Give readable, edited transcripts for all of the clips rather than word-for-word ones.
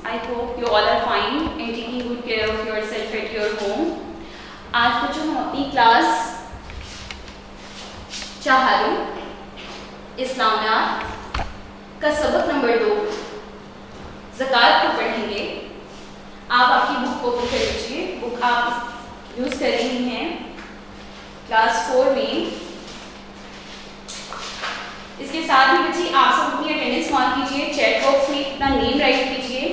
I hope you all are fine and taking good care of yourself at your home. आज बच्चों हम अपनी class चाहारू इस्लामियात का सबक नंबर 2 ज़कात को पढ़ेंगे। आप आपकी बुक को कर लीजिए। बुक आप यूज़ कर रही हैं क्लास 4 में। इसके साथ ही बच्चे आप सब अपनी अटेंडेंस मार्क कीजिए, चैट बॉक्स में अपना नेम राइट कीजिए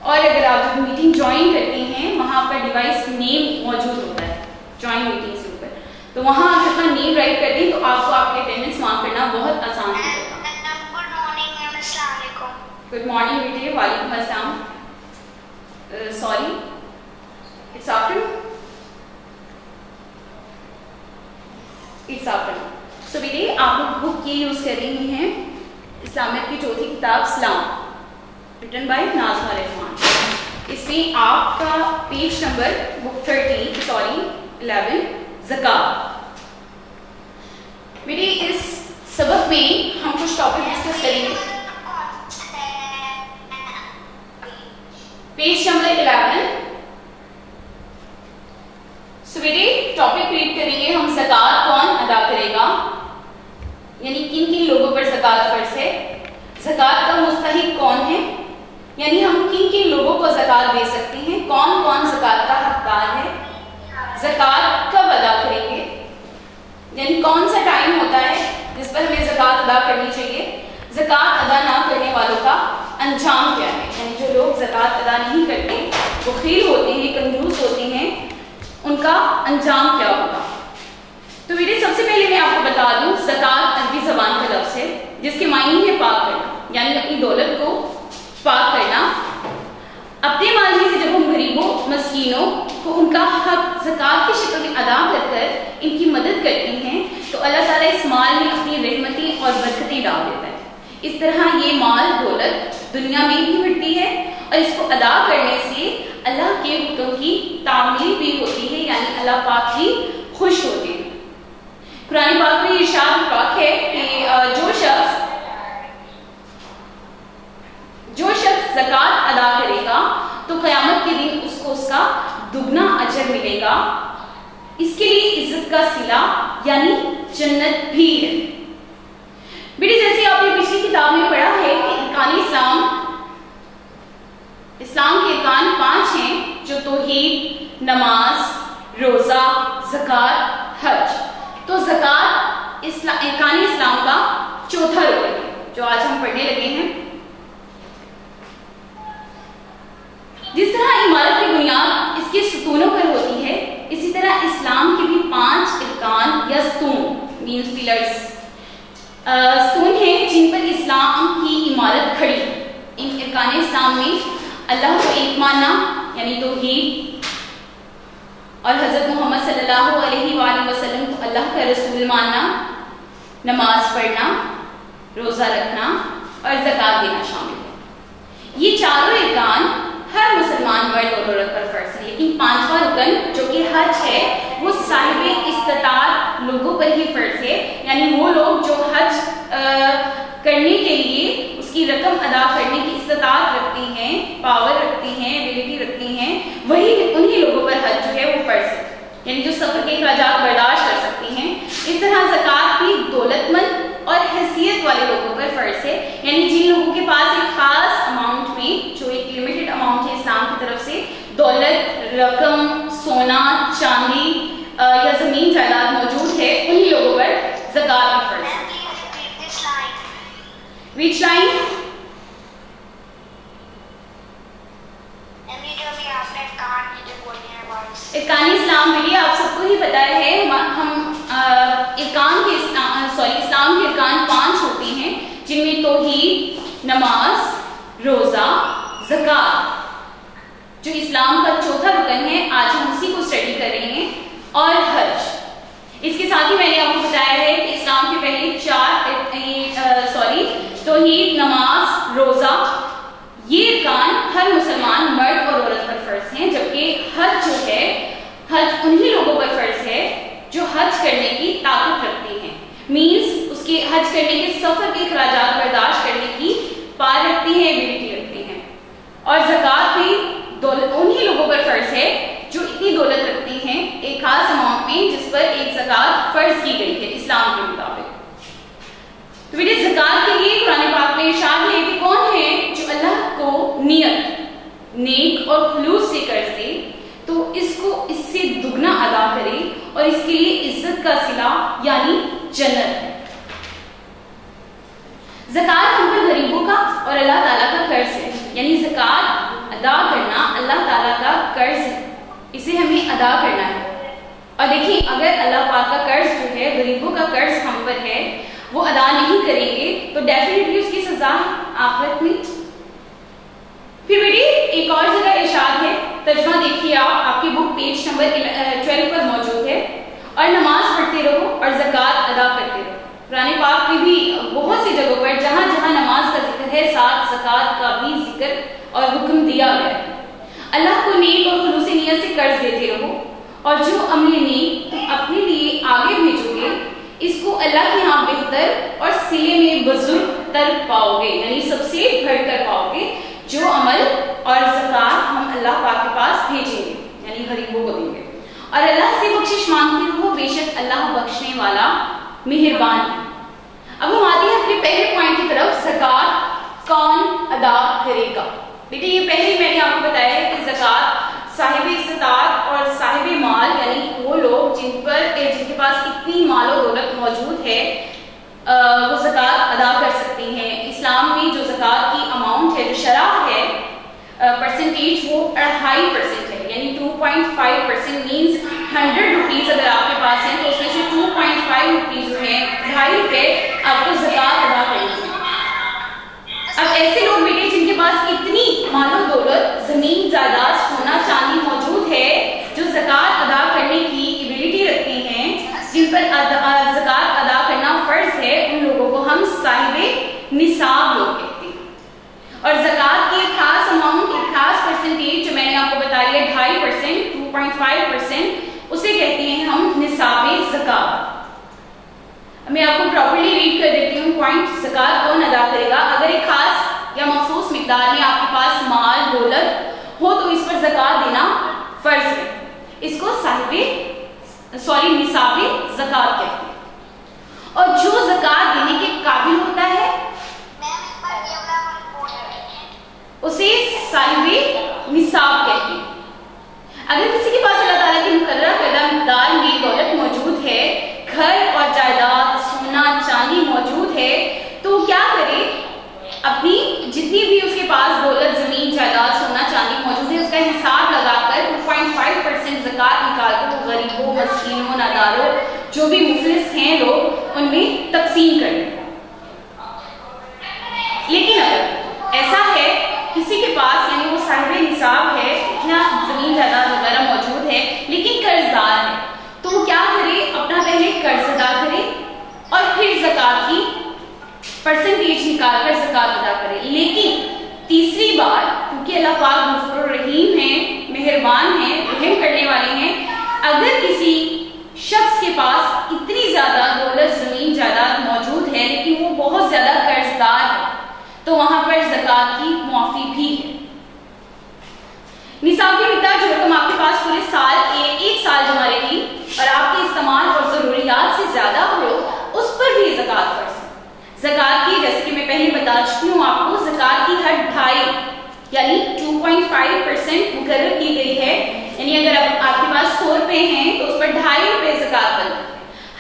और अगर आप जब मीटिंग ज्वाइन करते हैं वहाँ पर डिवाइस नेम मौजूद होता है ज्वाइन मीटिंग से ऊपर, तो वहाँ आप अपना नेम राइट कर दें तो आपको आपकी अटेंडेंस मार्क करना बहुत आसान हो जाएगा। गुड मॉर्निंग मैम, अस्सलाम वालेकुम। गुड मॉर्निंग बेटे, वालेकुम अस्सलाम। Sorry, it's afternoon. It's afternoon. So बेटे आप लोग बुक ये यूज़ कर रही हैं इस्लामियत की चौथी किताब इस्लाम, रिटन बाय नाज़मा रहमान। इसमें आपका पेज नंबर बुक 11 ज़कात। बेटे इस सबक में हम कुछ टॉपिक डिस्कस करेंगे। Page number 11। सो बेटे टॉपिक रीड करेंगे हम, ज़कात कौन अदा करेगा, यानी किन किन लोगों पर ज़कात फर्ज है, ज़कात का मुस्तहिक कौन है, यानी हम किन किन लोगों को ज़कात दे सकते हैं, कौन कौन ज़कात का हकदार है, ज़कात कब अदा करेंगे, यानी कौन सा टाइम होता है जिस पर हमें ज़कात अदा करनी चाहिए, ज़कात अदा ना करने वालों का अंजाम क्या है, यानी जो लोग ज़कात अदा नहीं करते, बखील होते हैं, कंजूस होते हैं, उनका अंजाम क्या होगा। तो बेटे सबसे पहले मैं आपको बता दूं, ज़कात अरबी ज़बान का लफ्ज़ है जिसके मायने है पाक करना, यानी अपनी दौलत को पाक करना। अपने माल में से जब हम गरीबों मस्कीनों को उनका हक ज़कात की शक्ल में अदा कर इनकी मदद करते हैं तो अल्लाह ताला इस माल में अपनी रहमतें और बरकतें डाल देता है। इस तरह ये माल दौलत दुनिया में भी बढ़ती है और इसको अदा करने से अल्लाह के हुक्म की तामील भी होती है, यानी अल्लाह पाक भी खुश होते हैं। कुरान पाक में इरशाद पाक है कि जो शख्स ज़कात अदा करेगा तो क़यामत के दिन उसको उसका दुगना अजर मिलेगा, इसके लिए इज्जत का सिला यानी जन्नत भी है। बेटे जैसे आपने पिछली किताब में पढ़ा है कि इरकान इस्लाम के इरकान 5 हैं, जो तौहीद, नमाज, रोज़ा, ज़कात, हज। तो ज़कात इरकान इस्लाम का चौथा रुकन है जो आज हम पढ़ने लगे हैं। जिस तरह इमारत की बुनियाद इसके सतूनों पर होती है, इसी तरह इस्लाम के भी 5 इरकान या सतून मींस पिलर्स सतून हैं जिन पर इस्लाम की इमारत खड़ी है। इन इरकान इस्लाम में अल्लाह को एक मानना यानी तौहीद और हज़रत मोहम्मद सल्लल्लाहु अलैहि वसल्लम को अल्लाह का रसूल मानना, नमाज पढ़ना, रोज़ा रखना और ज़कात देना शामिल है। ये चारों इरकान हर मुसलमान मर्द और औरत पर फर्ज है, लेकिन 5वां रुकन जो कि हज है वो साहिबे इस्तिताअत लोगों पर ही फर्ज है, यानी वो लोग जो हज करने के लिए उसकी रकम अदा करने की इस्तिताअत रखते हैं, पावर रखते हैं, एबिलिटी रखते हैं, वही उन्हीं लोगों पर हज जो है वो फर्ज है, यानी जो सफर के अखराजात बर्दाश्त कर सकते हैं। इस तरह ज़कात भी दौलतमंद और हैसियत वाले लोगों पर फर्ज है, यानी जिन लोगों के पास एक खास अमाउंट में, जो एक लिमिटेड अमाउंट है इस्लाम की तरफ से, दौलत, रकम, सोना, चांदी या जमीन जायदाद मौजूद है, उन्हीं लोगों पर ज़कात भी फर्ज है। Which line? इरकान इस्लाम के लिए आप सबको ही पता है, हम इस्लाम के इरकान 5 होते हैं जिनमें तौहीद, नमाज, रोज़ा, ज़कात जो इस्लाम का चौथा रुकन है, आज हम उसी को स्टडी कर रहे हैं, और हज। इसके साथ ही मैंने आपको बताया है कि इस्लाम के पहले 4 तौहीद, नमाज, रोज़ा, ये इरकान हर मुसलमान मर्द और औरत पर फर्ज हैं, जबकि हज जो है हज उन्हीं लोगों पर फर्ज है जो हज करने की ताकत रखते हैं, मींस उसके हज करने के सफर के अखराजात बर्दाश्त करने की पार रखते हैं, एबिलिटी रखते हैं। और ज़कात भी उन्हीं लोगों पर फर्ज है जो इतनी दौलत रखते हैं एक खास अमाउंट में जिस पर एक ज़कात फर्ज की गई है इस्लाम के मुताबिक। तो बेटे ज़कात के लिए कुरान पाक में इरशाद है कि कौन है जो अल्लाह को नियत नेक और खुलूस से कर्ज दे तो इसको इससे दुगना अदा करे और इसके लिए इज्जत का सिला यानी जन्नत है। ज़कात हम पर गरीबों का और अल्लाह ताला का कर्ज है, यानी ज़कात अदा करना अल्लाह ताला का कर्ज है, इसे हमें अदा करना है। और देखिए अगर अल्लाह पाक का कर्ज जो है गरीबों का कर्ज हम पर है वो अदा नहीं करेंगे तो डेफिनेटली उसकी सजा आखिरत में। फिर बेटी एक और जगह इरशाद है, तर्जुमा देखिए आप आपकी बुक पेज नंबर 12 पर मौजूद है, और नमाज पढ़ते रहो और ज़कात अदा करते रहो। कुरान पाक में भी बहुत सी जगहों पर जहां जहां नमाज का जिक्र है साथ ज़कात का भी जिक्र और हुक्म दिया गया है। अल्लाह को नेक और खुलूसी नियत से कर्ज देते रहो और जो अमल नेक तुम अपने लिए आगे भेजोगे इसको अल्लाह के यहाँ बेहतर और सिले में बुजुर्ग तर पाओगे, यानी सबसे बढ़कर पाओगे जो अमल और ज़कात हम अल्लाह पाक के पास भेजेंगे यानी गरीबों को देंगे। और अल्लाह से बख्शिश मांगते रहो, बेशक अल्लाह बख्शने वाला मेहरबान है। अब हम आते हैं अपने पहले पॉइंट की तरफ, ज़कात कौन अदा करेगा। बेटे ये पहले मैंने आपको बताया है कि ज़कात साहिब इस्तात और साहिब माल यानी वो लोग जिनके पास इतनी माल और दौलत मौजूद है वो ज़कात अदा कर सकते हैं। इस्लाम में जो ज़कात की अमाउंट है जो शरह है परसेंटेज वो 2.5% है, यानी 2.5% मीन्स 100 रुपीज अगर आपके पास है तो उसमें से 2.5 रुपीज जो है 2.5 रुपए आपको ज़कात अदा करनी है। अब ऐसे लोग बेटे जिनके पास इतनी मालो दौलत जमीन जायदाद सोना चांदी मौजूद है जो ज़कात अदा करने की एबिलिटी रखते हैं, जिन पर ज़कात अदा करना फर्ज है, उन लोगों को हम साहिब निसाब लोग कहते हैं। और ज़कात की एक खास अमाउंट एक खास परसेंटेज जो मैंने आपको बताई है 2.5% 2.5% उसे कहते हैं हम निसाब ज़कात। मैं आपको प्रॉपर्ली रीड कर देती हूँ पॉइंट, ज़कात कौन अदा करेगा। अगर एक खास या मखसूस मिकदार में आपके पास माल दौलत हो तो इस पर ज़कात देना फर्ज है, इसको निसाब ज़कात कहते हैं। और जो ज़कात देने के काबिल होता है उसे साहिब निसाब कहते हैं। अगर किसी के पास अल्लाह ताला की मुकर्रर करदा मिकदार में दौलत मौजूद है, घर और जायदाद सोना चांदी मौजूद है, तो क्या करे अपनी जितनी भी उसके पास दौलत जमीन जायदाद सोना चांदी मौजूद है उसका हिसाब लगाकर 2.5% ज़कात निकालकर वो गरीबों मस्कीनों नादारों जो भी मुफलिस हैं लोग उनमें तकसीम करें। लेकिन अगर ऐसा है किसी के पास यानी वो साहिब निसाब है, इतना जमीन जायदाद वगैरह मौजूद है लेकिन कर्जदार है, तो वो क्या करे अपना पहले कर्ज अदा करे और फिर ज़कात की परसेंटेज निकाल कर ज़कात अदा करे। लेकिन तीसरी बार क्योंकि अल्लाह पाक गफूर रहीम है, मेहरबान है, रहम करने वाले हैं, अगर किसी शख्स के पास इतनी ज्यादा दौलत जमीन जायदाद मौजूद है लेकिन वो बहुत ज्यादा कर्जदार है तो वहां पर ज़कात की मुआफी भी है। निसाब की मिकदार जो रकम आपके पास पूरे साल एक साल जमा रहेगी और आपके इस्तेमाल और जरूरियात से ज्यादा हो उस पर भी ज़कात फर्ज है। ज़कात की जैसे कि मैं पहले बता चुकी हूँ आपको, ज़कात की हर 2.5 यानी 2.5% मुकर्रर की गई है, यानी अगर आपके पास 100 रुपए हैं तो उस पर 2.5 रुपए ज़कात बनती है।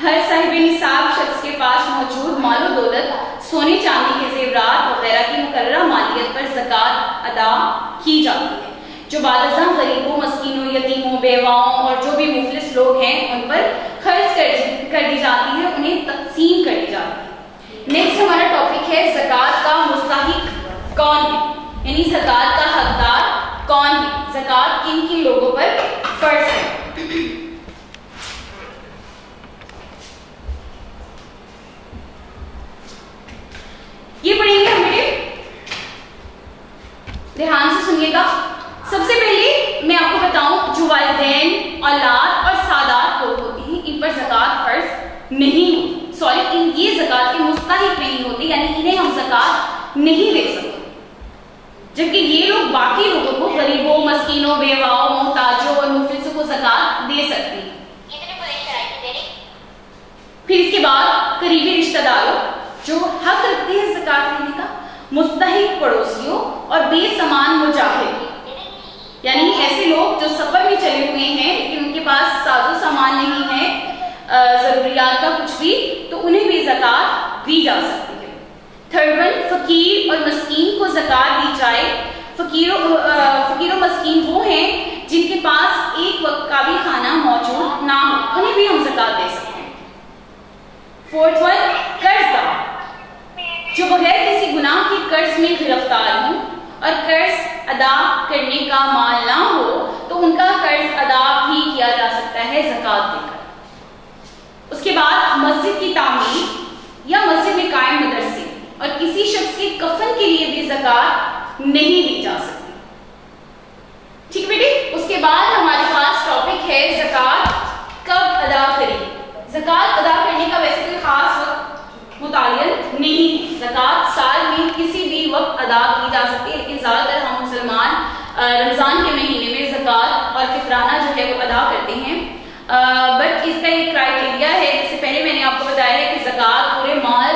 हर साहिब निसाब शख्स के पास मौजूद मालो दौलत सोने चांदी के जेवरात वगैरह की मुकर्रर मालियत पर ज़कात अदा की जाती है, जो बादशाह गरीबों मस्कीनों यतीमों बेवाओं और जो भी मुफलिस लोग हैं उन पर खर्च कर दी जाती है, उन्हें तकसीम कर दी जाती है। नेक्स्ट हमारा टॉपिक है ज़कात का मुस्तहिक कौन है, यानी ज़कात का हकदार कौन है, ज़कात किन किन लोगों पर फर्ज है। ये पढ़ेंगे हम बेटे, ध्यान से सुनिएगा। सबसे पहले मैं आपको बताऊं जो वालिदैन औलाद और सादात लोग होते हैं इन पर ज़कात फर्ज नहीं होती, ये ज़कात के मुस्तहिक नहीं होते, यानी इन्हें हम ज़कात नहीं दे सकते। जबकि ये लोग बाकी मस्कीनों, बेवाओं, मोहताजों और मुफलिसों को ज़कात दे सकती है। फिर इसके बाद करीबी रिश्तेदारों जो हक रखते हैं ज़कात देने का, मुस्तहिक पड़ोसियों और बेसमान मुजाहिर, यानी ऐसे लोग जो सफर में चले हुए हैं लेकिन उनके पास साजो सामान नहीं है, जरूरियात का कुछ भी, तो उन्हें भी ज़कात दी जा सकती है। थर्ड वन, फकीर और मस्कीन को ज़कात दी जाए। फकीर और मस्कीन वो हैं जिनके पास एक वक्त का भी खाना मौजूद ना हो, उन्हें भी हम ज़कात दे सकते हैं। फोर्थ वन, कर्जदार जो बगैर किसी गुनाह के कर्ज में गिरफ्तार हो और कर्ज अदा करने का माल ना हो, तो उनका कर्ज अदा भी किया जा सकता है ज़कात देकर। उसके बाद मस्जिद की तामीर या मस्जिद में कायम मदरसे और किसी शख्स के कफन के लिए भी ज़कात नहीं दी जा सकती। ठीक बेटे, उसके बाद हमारे पास टॉपिक है ज़कात कब अदा करें। ज़कात अदा करने का वैसे कोई खास वक्त मुतय्यन नहीं है। ज़कात साल में किसी भी वक्त अदा की जा सकती है, लेकिन ज्यादातर हम मुसलमान रमजान के महीने में ज़कात और फितराना जो है वो अदा करते हैं। बट इसका एक क्राइटेरिया है, जैसे पहले मैंने आपको बताया है कि ज़कात पूरे माल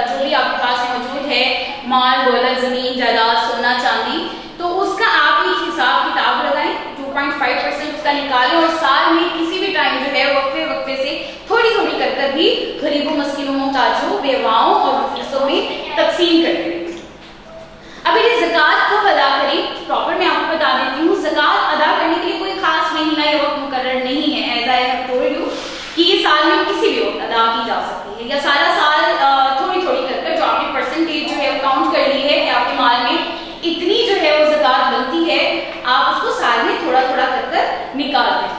जो भी आपके पास मौजूद है, माल, दौलत, जमीन, जायदाद, सोना, चांदी, तो उसका आप एक हिसाब किताब लगाएं, 2.5% उसका निकालें और साल में किसी भी टाइम जो है वक्फे से थोड़ी थोड़ी कर भी गरीबों, मस्कीनों, मोहताजों, बेवाओं और मुफलिसों में तकसीम करते हैं। अब ये ज़कात कब अदा करें, प्रॉपर मैं आपको बता देती हूँ। ज़कात अदा करने के लिए कोई खास महीना या वक्त मुकर्रर नहीं है। As I have told you कि ये साल में किसी भी वक्त अदा की जा सकती है, या सारा साल थोड़ी थोड़ी कर जो आपने परसेंटेज जो है वो काउंट कर ली है कि आपके माल में इतनी जो है वो ज़कात बनती है, आप उसको साल में थोड़ा थोड़ा कर निकाल दें।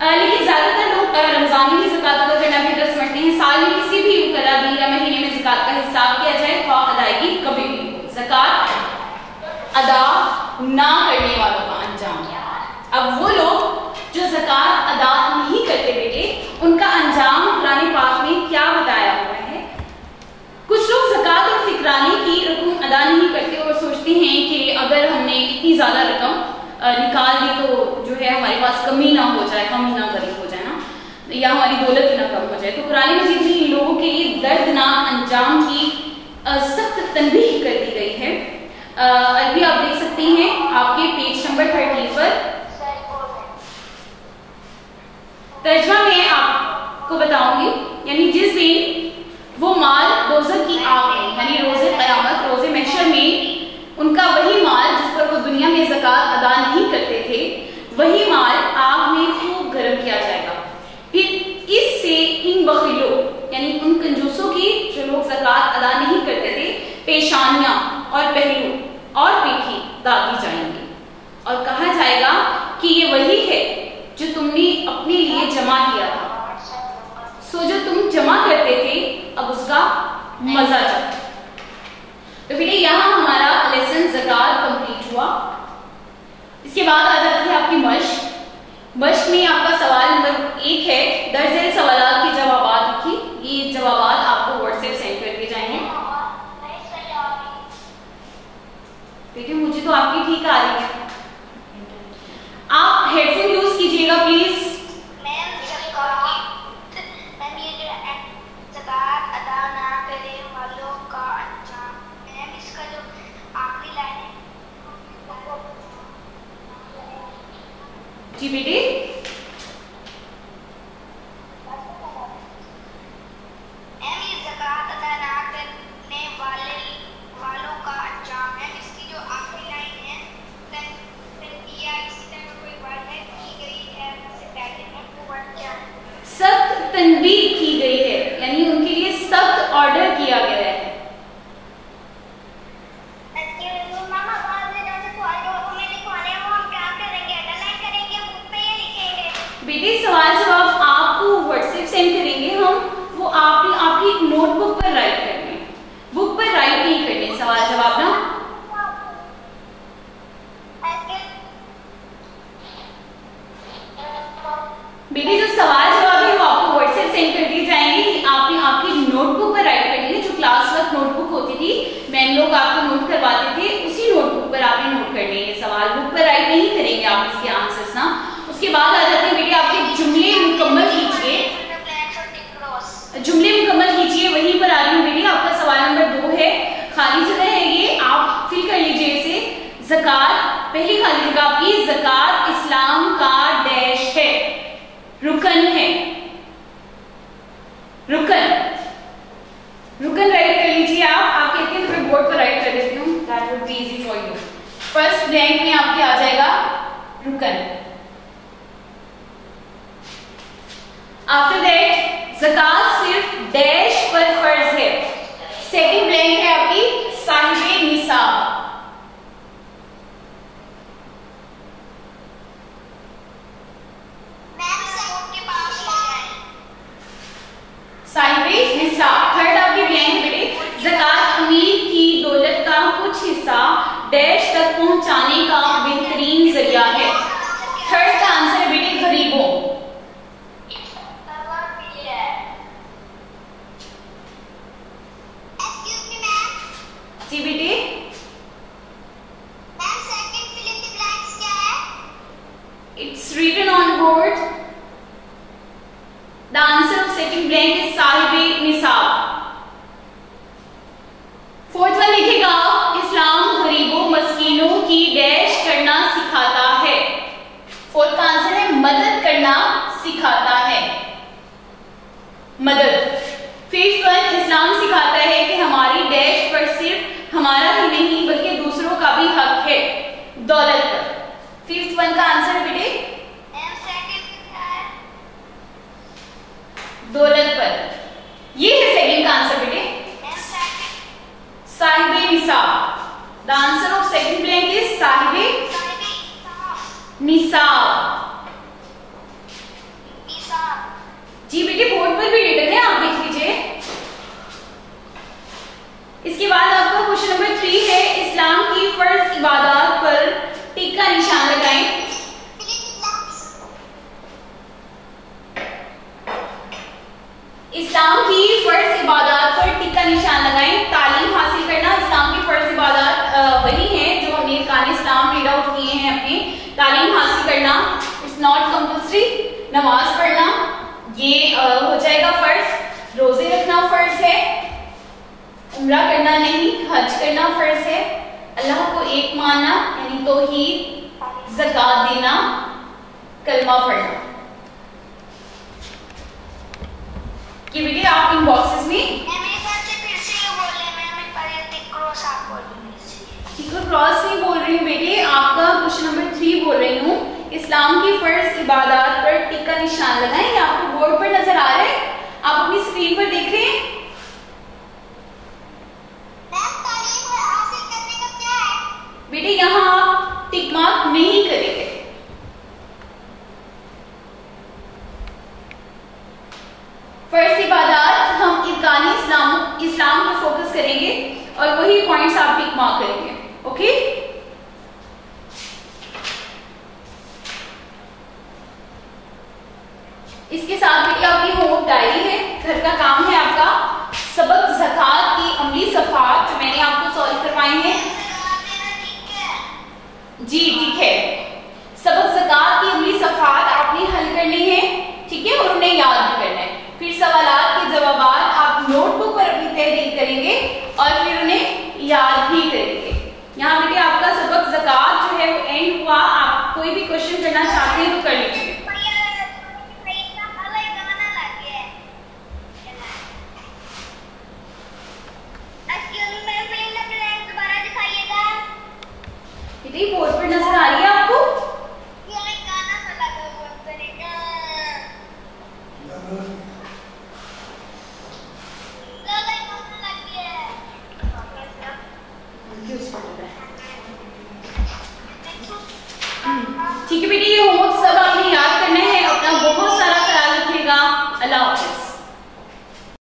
लेकिन ज्यादातर लोग रमजान में ज़कात अदा करना बेहतर समझते हैं। साल में किसी भी मुकर्रर दिन या महीने में ज़कात का हिसाब किया जाए, अदायगी कभी भी हो। ज़कात अदा ना करने वालों का अंजाम। अब वो लोग जो ज़कात अदा नहीं करते बेटे, उनका अंजाम कुरान पाक में क्या बताया हुआ है। कुछ लोग ज़कात और फितराने की रकम अदा नहीं करते और सोचते हैं कि अगर हमने इतनी ज्यादा रकम निकाल दी तो जो है हमारे पास कमी ना हो जाए, हम ही ना गरीब हो जाए ना, या हमारी दौलत ही ना कम हो जाए। तो कुरान मजीद में इन लोगों के लिए दर्दनाक अंजाम की सख्त तनबीह कर दी गई है। अभी आप देख सकते हैं आपके पेज नंबर 13 पर। तर्जमा में आपको बताऊंगी, यानी जिस दिन वो माल दोज़ख की आग में, यानी रोज़े क़यामत, रोज़े महशर में उनका वही माल जिस पर वो दुनिया में ज़कात अदा नहीं करते थे, वही माल आग में खूब गर्म किया जाएगा। फिर इससे इन बखीलों यानी उन कंजूसों की जो लोग ज़कात अदा नहीं करते थे, पेशानियां और पहलू और पीठी दागी जाएंगी और कहा जाएगा कि ये वही है जो तुमने अपने लिए जमा किया था। सो जो तुम जमा करते थे अब उसका मजा चलता। तो फिर यहाँ हमारा लेसन ज़कात कंप्लीट हुआ। इसके बाद आ जाती है आपकी मश्क। मश्क में आपका सवाल नंबर 1 है, दर्ज सवालात के जवाबात लिखिए। ये जवाबात आपको व्हाट्सएप सेंड करके जाएंगे। देखिए मुझे तो आपकी ठीक आ रही है। आप हेडफोन यूज कीजिएगा प्लीज। मैम ये जो ज़कात अदा ना करने वालों का अंजाम, मैम इसका जो आखिरी लाइन है। जी बेटे, मैम ये ज़कात अदा ना करने वालों का अंजाम है। इसकी जो आखिरी लाइन है तनबीह, इसी तरह कोई वर्ड है की गई है उससे पहले में, वो वर्ड क्या है? सख्त तनबीह की गई है, यानी उनके लिए सख्त ऑर्डर किया गया है। बेटे सवाल जवाब आपको व्हाट्सएप सेंड करेंगे हम, वो आपकी एक नोटबुक पर राइट करने, बुक पर राइट नहीं करने सवाल जवाब ना। बेटे जो सवाल जवाब है वो आपको व्हाट्सएप सेंड कर दिए जाएंगे। आपने आपकी नोटबुक पर राइट करनी है, जो क्लास वर्क नोटबुक होती थी, मैम लोग आपको नोट करवाते थे, उसी नोटबुक पर आपने नोट करने हैं। सवाल बुक पर राइट लिखेंगे आप इसके आंसर्स ना। उसके बाद आ जाते हैं बेटे आपके जुमले मुकम्मल कीजिए, जुमले मुकम्मल कीजिए। वहीं पर आ रही हूँ बेटे, आपका सवाल नंबर 2 है, खाली जगह है ये, आप फिल कर लीजिए इसे। ज़कात, पहली खाली जगह आपकी, ज़कात इस्लाम का डैश है, रुकन है, रुकन, रुकन राइट कर लीजिए आप कहते हैं तो मैं बोर्ड पर राइट कर देती हूँ, that would be easy for you. First blank में आपके आ जाएगा रुकन। आफ्टर दैट ज़कात सिर्फ डैश पर फर्ज है। सेकंड ब्लैंक है आपकी साहिबे निसाब, साहिबे निसाब। थर्ड आपकी ब्लैंक है बेटे, ज़कात अमीर की दौलत का कुछ हिस्सा डैश तक पहुंचाने का बेहतरीन जरिया है। थर्ड का आंसर है बेटे गरीबों। जी बेटे, it's written on board. The answer of second blank is साहिबे निसाब। फोर्थ वन लिखेगा, इस्लाम गरीबों मस्कीनों की डैश करना सिखाता है। फोर्थ का आंसर है मदद करना सिखाता है, मदद। फिफ्थ वन, इस्लाम सिखाता है कि हमारी डैश पर सिर्फ हमारा ही नहीं बल्कि दूसरों का भी हक है, दौलत पर। फिफ्थ वन का आंसर है बेटे दौलत पर। ये है सेकंड का आंसर बेटे, साहिबे निसाब। The answer of second blank is साहिबे निसाब। जी बेटे, बोर्ड पर भी रिटन है, आप देख लीजिए। इसके बाद आपका क्वेश्चन नंबर 3 है, इस्लाम की फर्ज इबादत पर टिक का निशान लगाएं। इस्लाम की फर्ज इबादत पर टिक का निशान लगाएं। तालीम हासिल करना इस्लाम की फर्ज इबादत वही है जो हमने अरकान इस्लाम रीड आउट किए हैं अपने। तालीम हासिल करना इट्स नॉट कंपल्सरी। नमाज पढ़ना ये हो जाएगा फर्ज। रोजे रखना फर्ज है, उम्रा करना नहीं, हज करना फर्ज है। अल्लाह को एक मानना यानी तौहीद, ज़कात देना, कलमा पढ़ना। कि बेटे आप इन बॉक्सेस में ठीक है, क्रॉस नहीं बोल रही हूँ बेटे, आपका क्वेश्चन नंबर 3 बोल रही हूँ। इस्लाम की फर्ज इबादत पर टिक का निशान लगाएं। ये आपको बोर्ड पर नजर आ रहा है, आप अपनी स्क्रीन पर देख रहे हैं। बेटे यहाँ आप टिक मार्क नहीं करेंगे। फर्ज इबादत हम इरकानी इस्लाम पर फोकस करेंगे और वही पॉइंट्स आप टिक मार्क करेंगे। ओके, इसके साथ बेटे आपकी होम डायरी है, घर का काम है आपका। सबक ज़कात की अमली सफ़ात जो मैंने आपको सॉल्व करवाए हैं। जी ठीक है, सबक ज़कात की अमली सफ़ात आपने हल करनी है, ठीक है, और उन्हें याद भी करना है। फिर सवालात के जवाबात आप नोटबुक पर अपनी तहरीर करेंगे और फिर उन्हें याद भी करेंगे। यहाँ बेटे आपका सबक ज़कात जो है वो एंड हुआ। आप कोई भी क्वेश्चन करना चाहते हैं तो कर लीजिए। बोर्ड पर नजर आ रही है आपको? ठीक है बेटे, ये